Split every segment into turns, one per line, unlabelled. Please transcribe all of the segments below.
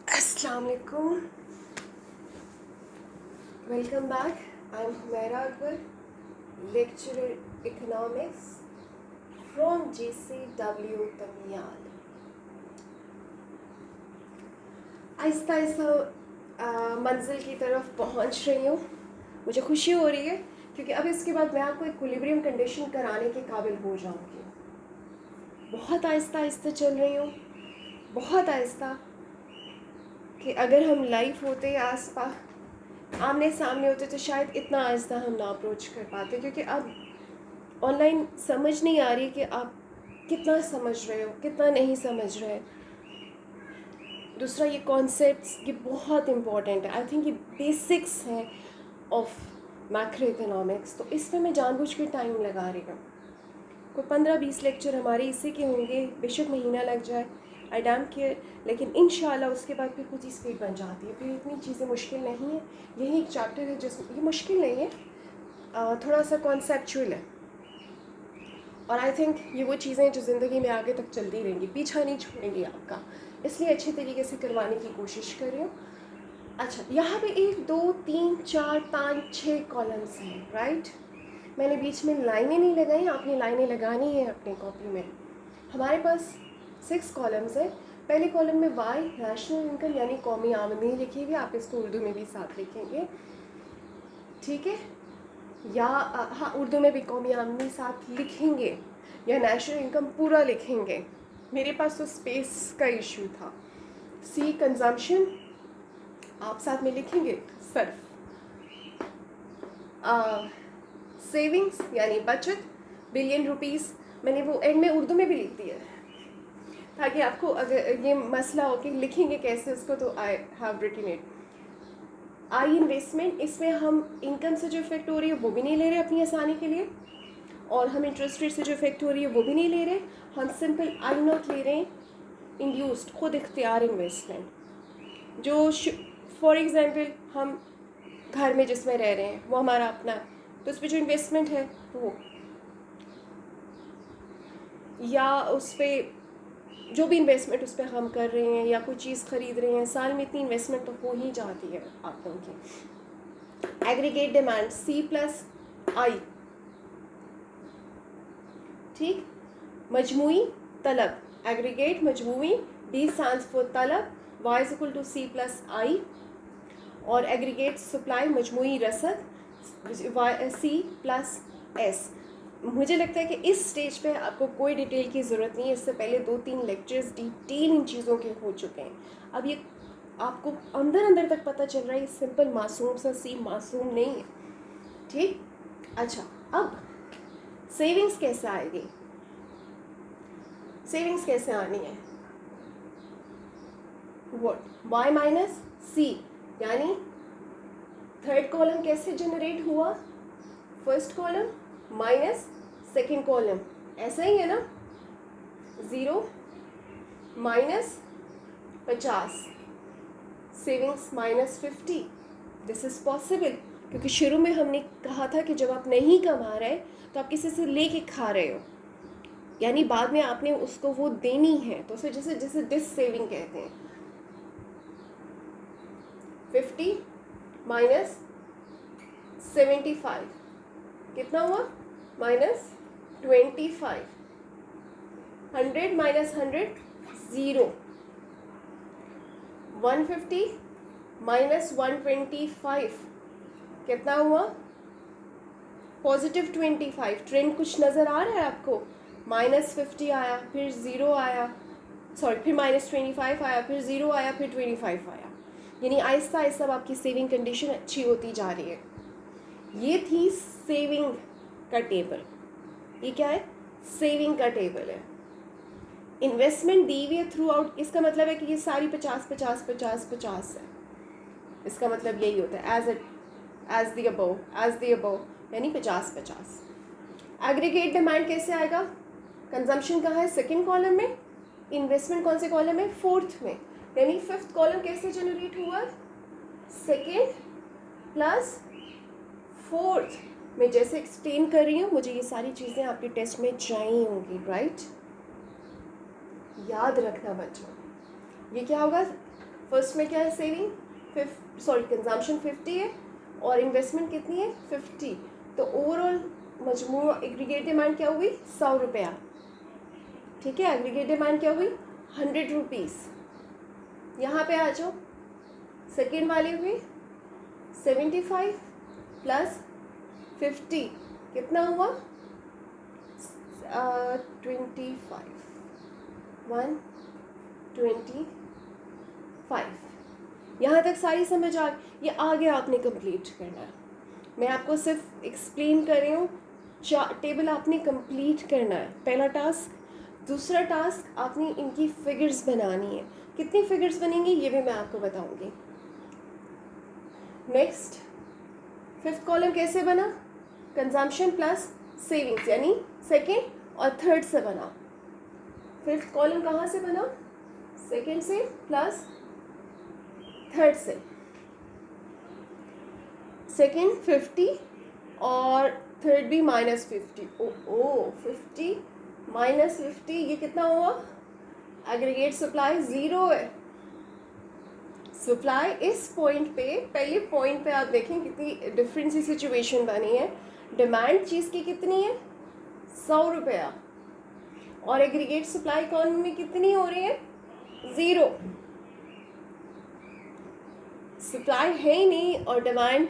Assalamu alaikum. Welcome back. I'm Humaira Akbar, lecturer economics from GCW Tamiyal. Aahista Aahista मंजिल की तरफ पहुंच रही हूँ. मुझे खुशी हो रही है क्योंकि अब इसके बाद मैं आपको इक्विलिब्रियम कंडीशन कराने के काबिल हो जाऊँगी. बहुत आहिस्ता आहिस्ता चल रही हूँ, बहुत आहिस्ता, कि अगर हम लाइव होते आस पास आमने सामने होते तो शायद इतना आहिस्ता हम ना अप्रोच कर पाते, क्योंकि अब ऑनलाइन समझ नहीं आ रही कि आप कितना समझ रहे हो, कितना नहीं समझ रहे. दूसरा, ये कॉन्सेप्ट्स ये बहुत इम्पॉर्टेंट है. आई थिंक ये बेसिक्स हैं ऑफ मैक्रो इकोनॉमिक्स. तो इसमें मैं जानबूझ के टाइम लगा रही हूँ. कोई 15-20 लेक्चर हमारे इसी के होंगे, बेशक महीना लग जाए, आई डोंट केयर. लेकिन इंशाल्लाह उसके बाद फिर खुद ही स्पीड बन जाती है. फिर इतनी चीज़ें मुश्किल नहीं है. यही एक चैप्टर है जिसमें ये मुश्किल नहीं है, थोड़ा सा कॉन्सेप्चुअल है. और आई थिंक ये वो चीज़ें जो ज़िंदगी में आगे तक चलती रहेंगी, पीछा नहीं छोड़ेंगी आपका. इसलिए अच्छे तरीके से करवाने की कोशिश कर रही हूँ. अच्छा, यहाँ पे 1 2 3 4 5 6 कॉलम्स हैं, राइट. मैंने बीच में लाइनें नहीं लगाई, आपने लाइनें लगानी है अपने कॉपी में. हमारे पास 6 कॉलम्स हैं. पहले कॉलम में वाई, नेशनल इनकम यानी कौमी आमदनी लिखी हुई. आप इसको उर्दू में भी साथ लिखेंगे, ठीक है. या हाँ, उर्दू में भी कौमी आमदनी साथ लिखेंगे या नेशनल इनकम पूरा लिखेंगे. मेरे पास तो स्पेस का इशू था. सी, कंजम्पशन आप साथ में लिखेंगे, सर्फ. सेविंग्स यानी बचत, बिलियन रुपीस मैंने वो एंड में उर्दू में भी लिख दिया है, ताकि आपको अगर ये मसला हो कि लिखेंगे कैसे उसको, तो I have written it. I, investment, इसमें हम इनकम से जो इफेक्ट हो रही है वो भी नहीं ले रहे अपनी आसानी के लिए, और हम इंटरेस्ट रेट से जो इफेक्ट हो रही है वो भी नहीं ले रहे. हम सिंपल आई नॉट ले रहे हैं, इंड्यूस्ड, खुद इख्तियार इन्वेस्टमेंट. जो फॉर एग्जांपल हम घर में जिसमें रह रहे हैं वो हमारा अपना है, तो उस पर जो इन्वेस्टमेंट है वो, या उस पर जो भी इन्वेस्टमेंट उस पर हम कर रहे हैं या कोई चीज़ ख़रीद रहे हैं, साल में इतनी इन्वेस्टमेंट तो हो ही जाती है आप लोगों की. Aggregate demand, C plus I, ठीक. मजमूई तलब, एग्रीगेट मजमूई, डी स्टैंड्स फॉर तलब, Y is equal to C plus I. और एग्रीगेट सप्लाई, मजमूई रसद, सी प्लस एस. मुझे लगता है कि इस स्टेज पे आपको कोई डिटेल की ज़रूरत नहीं है. इससे पहले 2-3 लेक्चर्स डिटेल इन चीज़ों के हो चुके हैं. अब ये आपको अंदर अंदर तक पता चल रहा है, ये सिंपल मासूम सा सी मासूम नहीं है, ठीक. अच्छा, अब सेविंग्स कैसे आएगी, सेविंग्स कैसे आनी है. व्हाट, वाई माइनस सी, यानी थर्ड कॉलम कैसे जनरेट हुआ, first column minus second column, ऐसा ही है ना. 0 minus 50, savings minus 50. This is possible, क्योंकि शुरू में हमने कहा था कि जब आप नहीं कमा रहे तो आप किसी से लेके खा रहे हो, यानी बाद में आपने उसको वो देनी है, तो उसे जैसे जैसे डिस सेविंग कहते हैं. 50 माइनस 75 कितना हुआ, माइनस 25. 100 माइनस 100 0. 150 माइनस 125 कितना हुआ, पॉजिटिव 25. ट्रेंड कुछ नज़र आ रहा है आपको. माइनस 50 आया, फिर 0 आया, सॉरी, फिर माइनस 25 आया, फिर 0 आया, फिर 25 आया. यानी आहिस्ता आहिस्ता आपकी सेविंग कंडीशन अच्छी होती जा रही है. ये थी सेविंग का टेबल. ये क्या है, सेविंग का टेबल है. इन्वेस्टमेंट दी हुई है थ्रू आउट, इसका मतलब है कि ये सारी 50-50-50-50 है. इसका मतलब यही होता है, एज द अबव, यानी 50-50. एग्रीगेट डिमांड कैसे आएगा, कंजम्पशन कहाँ है, सेकेंड कॉलम में. इन्वेस्टमेंट कौन से कॉलम में, फोर्थ में. यानी फिफ्थ कॉलम कैसे जनरेट हुआ, सेकेंड प्लस फोर्थ. मैं जैसे एक्सप्लेन कर रही हूँ मुझे ये सारी चीज़ें आपके टेस्ट में चाहिए होंगी, राइट? याद रखना बच्चों। ये क्या होगा, फर्स्ट में क्या है, सेविंग कंजम्पशन 50 है और इन्वेस्टमेंट कितनी है 50, तो ओवरऑल मजमूआ एग्रीगेट डिमांड क्या हुई 100 रुपया, ठीक है। एग्रीगेट डिमांड क्या हुई 100 रुपीज़। यहाँ पे आ जाओ, सेकेंड वाली हुई 75 प्लस 50 कितना हुआ 25, 125। यहाँ तक सारी समझ आ, ये आगे आपने कंप्लीट करना है। मैं आपको सिर्फ एक्सप्लेन कर रही हूँ, टेबल आपने कंप्लीट करना है, पहला टास्क। दूसरा टास्क आपने इनकी फिगर्स बनानी है। कितनी फिगर्स बनेंगी ये भी मैं आपको बताऊंगी। नेक्स्ट, फिफ्थ कॉलम कैसे बना, कंजम्पशन प्लस सेविंग्स, यानी सेकेंड और थर्ड से बना। फिफ्थ कॉलम कहाँ से बना, सेकेंड से प्लस थर्ड से। सेकेंड 50 और थर्ड भी -50। ओ 50 -50 ये कितना हुआ, एग्रीगेट सप्लाई 0 है। सप्लाई इस पॉइंट पे, पहले पॉइंट पे आप देखें कितनी डिफरेंट सी सिचुएशन बनी है। डिमांड चीज़ की कितनी है 100 रुपया और एग्रीगेट सप्लाई इकॉनमी में कितनी हो रही है 0। सप्लाई है ही नहीं और डिमांड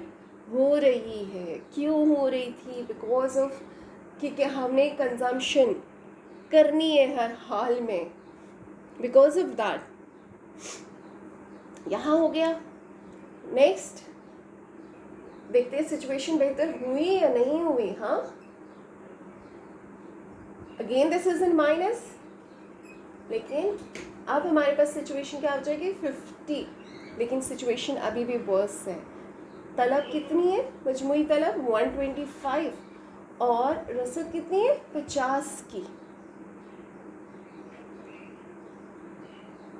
हो रही है। क्यों हो रही थी, बिकॉज ऑफ क्योंकि हमने कंजम्पशन करनी है हर हाल में, बिकॉज ऑफ दैट यहाँ हो गया। नेक्स्ट देखते हैं सिचुएशन बेहतर हुई या नहीं हुई। हाँ, again this is in minus, लेकिन अब हमारे पास सिचुएशन क्या हो जाएगी 50, लेकिन सिचुएशन अभी भी वर्स है। तलब कितनी है, मजमूई तलब 125 और रसद कितनी है 50 की,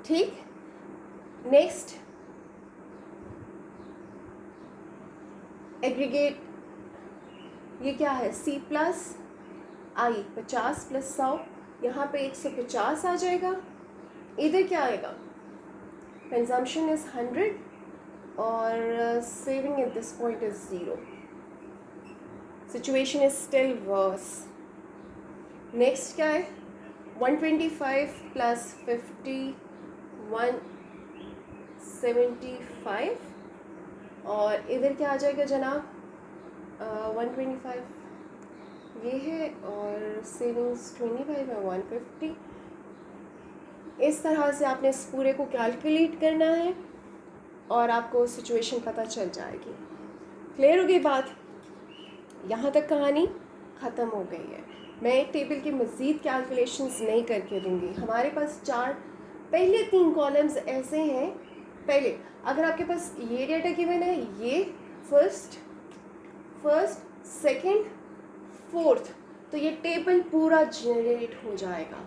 ठीक। नेक्स्ट, एग्रीगेट ये क्या है C प्लस आई, 50 प्लस 100, यहाँ पे 150 आ जाएगा। इधर क्या आएगा, कंजम्पशन इज 100 और saving at this point is 0। Situation is still worse. Next क्या है, 125 प्लस 50 175 और इधर क्या आ जाएगा जनाब 125 ये है और सेविंग्स 25 है 150। इस तरह से आपने इस पूरे को कैलकुलेट करना है और आपको सिचुएशन पता चल जाएगी। क्लियर हो गई बात, यहाँ तक कहानी ख़त्म हो गई है। मैं टेबल की मज़ीद कैलकुलेशंस नहीं करके दूँगी। हमारे पास पहले 3 कॉलम्स ऐसे हैं। पहले अगर आपके पास ये डेटा गिवन है, ये फर्स्ट सेकंड फोर्थ, तो ये टेबल पूरा जनरेट हो जाएगा,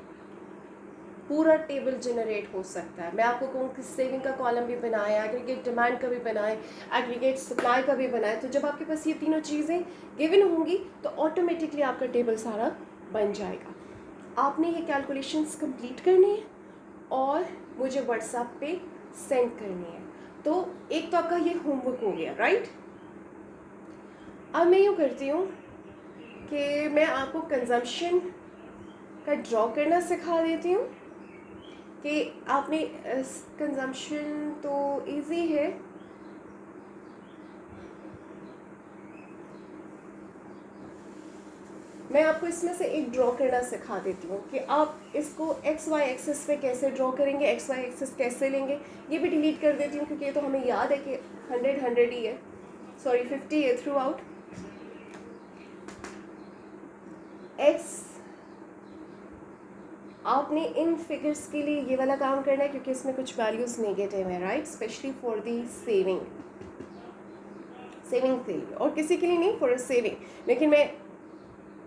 पूरा टेबल जनरेट हो सकता है। मैं आपको कहूँ कि सेविंग का कॉलम भी बनाए, एग्रीगेट डिमांड का भी बनाए, एग्रीगेट सप्लाई का भी बनाए। तो जब आपके पास ये तीनों चीज़ें गिवन होंगी तो ऑटोमेटिकली आपका टेबल सारा बन जाएगा। आपने ये कैलकुलेशंस कंप्लीट करनी है और मुझे व्हाट्सएप पे सेंड करनी है। तो एक तो आपका ये होमवर्क हो गया, राइट। अब मैं यूँ करती हूँ कि मैं आपको कंजम्पशन का ड्रॉ करना सिखा देती हूँ कि आपने कंजम्पशन तो इजी है। मैं आपको इसमें से एक ड्रॉ करना सिखा देती हूँ कि आप इसको एक्स वाई एक्सिस पे कैसे ड्रॉ करेंगे, एक्स वाई एक्सिस कैसे लेंगे। ये भी डिलीट कर देती हूँ क्योंकि ये तो हमें याद है कि 100 ही है, सॉरी 50 है थ्रू आउट। एक्स आपने इन फिगर्स के लिए ये वाला काम करना है क्योंकि इसमें कुछ वैल्यूज़ नेगेटिव है, right, specially for the saving के लिए, और किसी के लिए नहीं, फॉर अ सेविंग। लेकिन मैं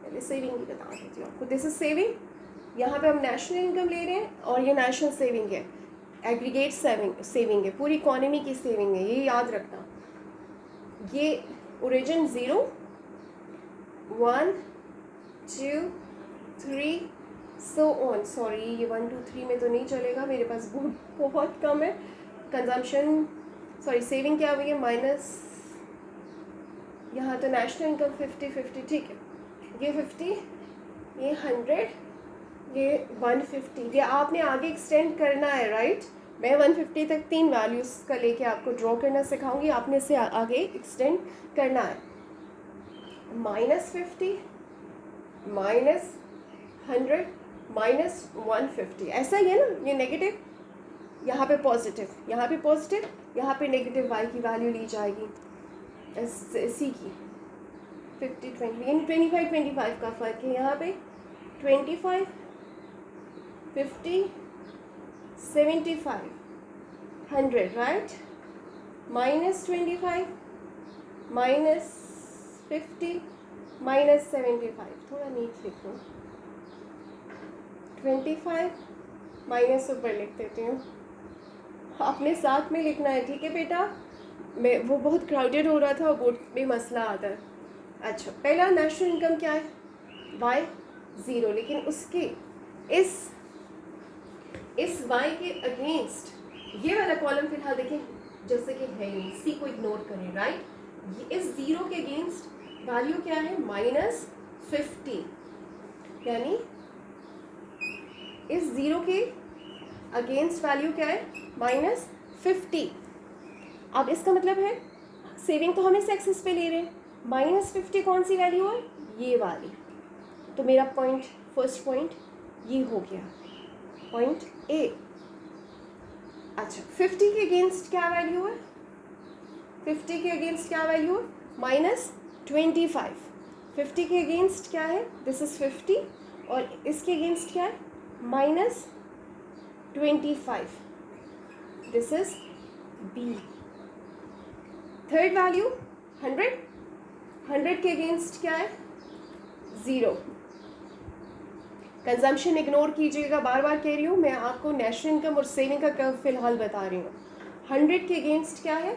पहले सेविंग ही बता देती हूँ आपको। दिस इज सेविंग, यहाँ पे हम नेशनल इनकम ले रहे हैं और ये नेशनल सेविंग है, एग्रीगेट सेविंग है, पूरी इकॉनमी की सेविंग है, ये याद रखना। ये ओरिजिन 0, 1 2 3 सो ऑन। सॉरी, ये 1 2 3 में तो नहीं चलेगा, मेरे पास बहुत कम है। कंजम्पशन, सॉरी सेविंग क्या हुई है, माइनस, यहाँ तो नेशनल इनकम 50 ठीक है, ये 50, ये 100, ये 150, ये आपने आगे एक्सटेंड करना है, राइट। मैं 150 तक 3 वैल्यूज़ का लेके आपको ड्रॉ करना सिखाऊंगी, आपने इसे आगे एक्सटेंड करना है। -50, -100, -150, ऐसा ही है ना, ये नेगेटिव, यहाँ पे पॉजिटिव, यहाँ पे पॉजिटिव, यहाँ पे नेगेटिव वाई की वैल्यू ली जाएगी सी की। 50 20 यानी 25 का फ़र्क है यहाँ पे। 25 50 75 100, राइट। -25 -50 -75, थोड़ा नीट लिख लो, 25 माइनस ऊपर लिख देती हूँ, अपने साथ में लिखना है, ठीक है बेटा। मैं वो बहुत क्राउडेड हो रहा था और बोर्ड में मसला आता है। अच्छा, पहला नेशनल इनकम क्या है, वाई 0, लेकिन उसके इस वाई के अगेंस्ट ये वाला कॉलम फिलहाल देखिए जैसे कि है नहीं, सी को इग्नोर करें, राइट। इस 0 के अगेंस्ट वैल्यू क्या है, -50, यानी इस 0 के अगेंस्ट वैल्यू क्या है, -50। अब इसका मतलब है सेविंग तो हम इस एक्सिस पे ले रहे हैं, -50 कौन सी वैल्यू है, ये वाली। तो मेरा पॉइंट, फर्स्ट पॉइंट ये हो गया, पॉइंट ए। अच्छा, 50 के अगेंस्ट क्या वैल्यू है, 50 के अगेंस्ट क्या वैल्यू है, -25। 50 के अगेंस्ट क्या है, दिस इज़ 50, और इसके अगेंस्ट क्या है, -25, this is B. Third value 100, 100 के अगेंस्ट क्या है, 0। कंजम्पशन इग्नोर कीजिएगा, बार बार कह रही हूँ मैं आपको, नेशनल इनकम और सेविंग का कर्व फिलहाल बता रही हूँ। 100 के अगेंस्ट क्या है,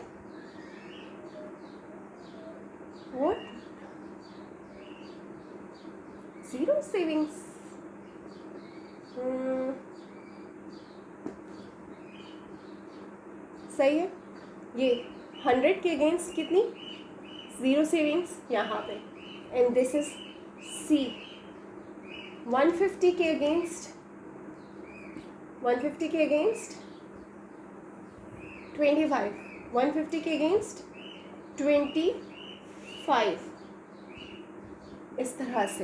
वो 0 सेविंग्स। सही है, ये 100 के अगेंस्ट कितनी, 0 सेविंग्स यहाँ पे, एंड दिस इज सी। 150 के अगेंस्ट, 150 के अगेंस्ट 25, 150 के अगेंस्ट 25, इस तरह से,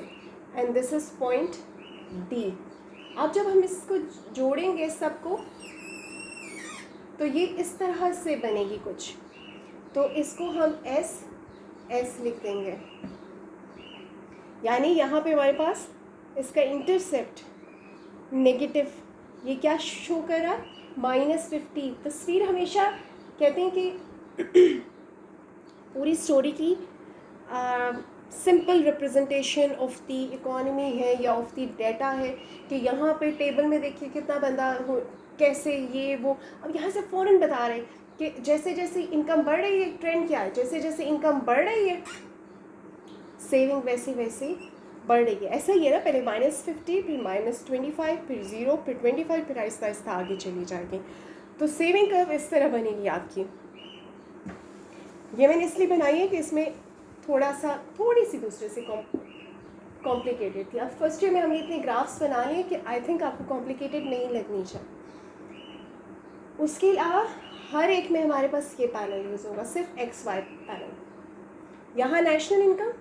and this is point D. अब जब हम इसको जोड़ेंगे सबको तो ये इस तरह से बनेगी कुछ, तो इसको हम एस लिख देंगे, यानी यहाँ पे हमारे पास इसका इंटरसेप्ट नेगेटिव, ये क्या शो कर रहा है, -50। तस्वीर हमेशा कहते हैं कि पूरी स्टोरी की simple representation of the economy है या ऑफ द डेटा है, कि यहाँ पे टेबल में देखिए कितना बंदा हो, कैसे ये वो। अब यहाँ से फ़ौरन बता रहे कि जैसे जैसे इनकम बढ़ रही है, ट्रेंड क्या है, जैसे जैसे इनकम बढ़ रही है सेविंग वैसे वैसे बढ़ रही है। ऐसा ही है ना, पहले -50, फिर -25, फिर 0, फिर 25, फिर आहिस्ता आहिस्ता आगे चली जाएगी। तो सेविंग कर्व इस तरह बनेगी आपकी। ये मैंने इसलिए बनाई है कि इसमें थोड़ी सी दूसरे से कॉम्प्लिकेटेड थी। अब फर्स्ट ईयर में हमने इतने ग्राफ्स बना लिए कि आई थिंक आपको कॉम्प्लिकेटेड नहीं लगनी चाहिए। उसके अलावा हर एक में हमारे पास ये पैनल यूज़ होगा, सिर्फ XY पैनल। यहाँ नेशनल इनकम,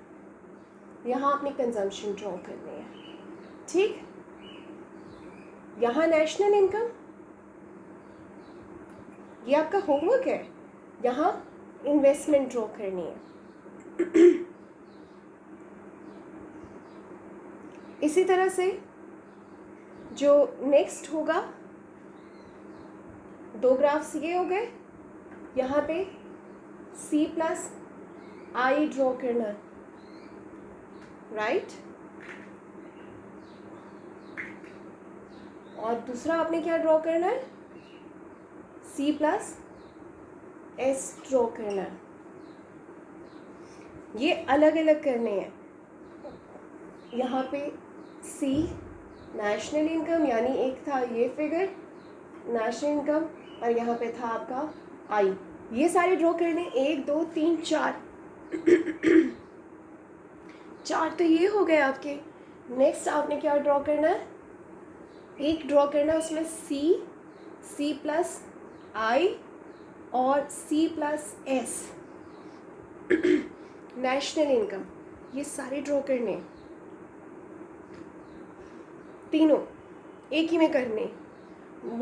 यहाँ अपनी कंजम्पशन ड्रॉ करनी है, ठीक। यहाँ नेशनल इनकम, ये आपका होमवर्क है, यहाँ इन्वेस्टमेंट ड्रॉ करनी है। इसी तरह से जो नेक्स्ट होगा, 2 ग्राफ्स ये हो गए, यहाँ पे C+I ड्रॉ करना, राइट। और दूसरा आपने क्या ड्रॉ करना है, C+S ड्रॉ करना है। ये अलग अलग करने हैं, यहाँ पे सी नेशनल इनकम, यानी एक था ये फिगर नेशनल इनकम, और यहाँ पे था आपका आई। ये सारे ड्रॉ करने, 1 2 3 4 4 तो ये हो गए आपके। नेक्स्ट आपने क्या ड्रॉ करना है, एक ड्रॉ करना है उसमें सी प्लस आई और C plus S national income, ये सारे ड्रॉ करने, तीनों एक ही में करने,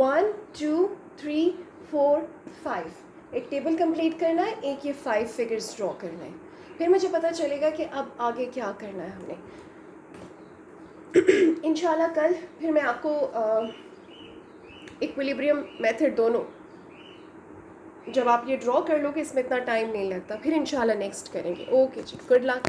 1 2 3 4 5, एक टेबल कंप्लीट करना है, एक ये 5 फिगर्स ड्रॉ करना है। फिर मुझे पता चलेगा कि अब आगे क्या करना है हमने। इंशाल्लाह कल फिर मैं आपको इक्विलिब्रियम मेथड दोनों, जब आप ये ड्रॉ कर लो कि इसमें इतना टाइम नहीं लगता, फिर इंशाल्लाह नेक्स्ट करेंगे। ओके जी, गुड लक।